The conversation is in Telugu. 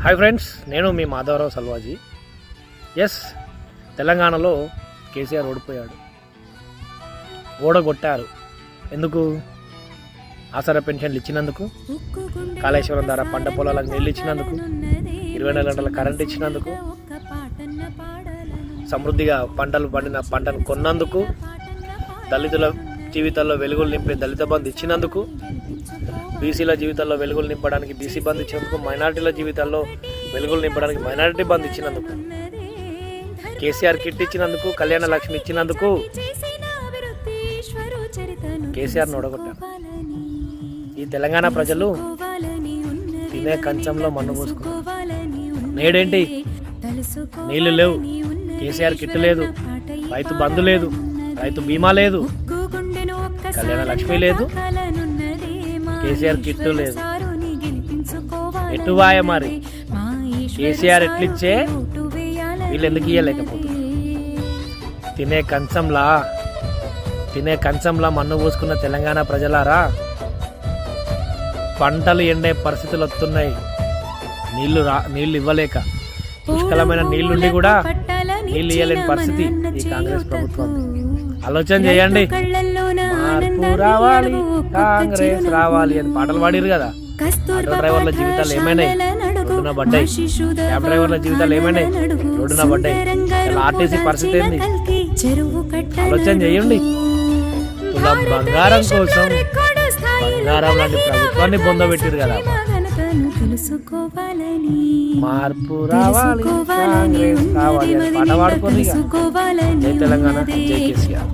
హాయ్ ఫ్రెండ్స్, నేను మీ మాధవరావు సల్వాజీ. ఎస్, తెలంగాణలో కేసీఆర్ ఓడిపోయాడు. ఓడగొట్టారు. ఎందుకు? ఆసరా పెన్షన్లు ఇచ్చినందుకు, కాళేశ్వరం ద్వారా పంట పొలాలకు నీళ్ళు ఇచ్చినందుకు, 24 గంటల కరెంట్ ఇచ్చినందుకు, సమృద్ధిగా పంటను కొన్నందుకు, దళితుల జీవితాల్లో వెలుగులు నింపే దళిత బంధు ఇచ్చినందుకు, బీసీల జీవితాల్లో వెలుగులు నింపడానికి బీసీ బంధు ఇచ్చినందుకు, మైనారిటీల జీవితాల్లో వెలుగులు నింపడానికి మైనారిటీ బంధు ఇచ్చినందుకు, కేసీఆర్ కిట్ ఇచ్చినందుకు, కళ్యాణ లక్ష్మి ఇచ్చినందుకు కేసీఆర్ను ఓడగొట్టారు. ఈ తెలంగాణ ప్రజలు తినే కంచంలో మన్ను పోసుకున్నారు. నేడేంటి? నీళ్లు లేవు, కేసీఆర్ కిట్ లేదు, రైతు బంధు లేదు, రైతు బీమా లేదు, కళ్యాణ లక్ష్మి లేదు, కేసీఆర్ కిట్టు లేదు. ఎటువాయ మరి? కేసీఆర్ ఎట్లిచ్చే వీళ్ళు ఎందుకు ఇయ్యలేకపోతున్నారు? తినే కంచంలా మన్ను పోసుకున్న తెలంగాణ ప్రజలారా, పంటలు ఎండే పరిస్థితులు వస్తున్నాయి. నీళ్లు ఇవ్వలేక, పుష్కలమైన నీళ్లుండి కూడా నీళ్ళు ఇవ్వలేని పరిస్థితి ఈ కాంగ్రెస్ ప్రభుత్వం. ఆలోచన చేయండి. మార్పు రావాలి, కాంగ్రెస్ రావాలి అని పాటలు పాడిరు కదా. ఆటో డ్రైవర్ల జీవితాలు ఏమైనాయి? రోడ్డున పడ్డాయి. క్యాబ్ డ్రైవర్ల జీవితాలు ఏమైనాయి? రోడ్డున పడ్డాయి. ఆర్టీసీ పరిస్థితి ఏంది? ఆలోచన చేయండి. తులం బంగారం కోసం బంగారం లాంటి ప్రభుత్వాన్ని పొందబెట్టిరు కదా. మార్పు రావాలి, కాంగ్రెస్ రావాలి అని పాట పాడుకోండి. జై తెలంగాణ, జై కేసీఆర్.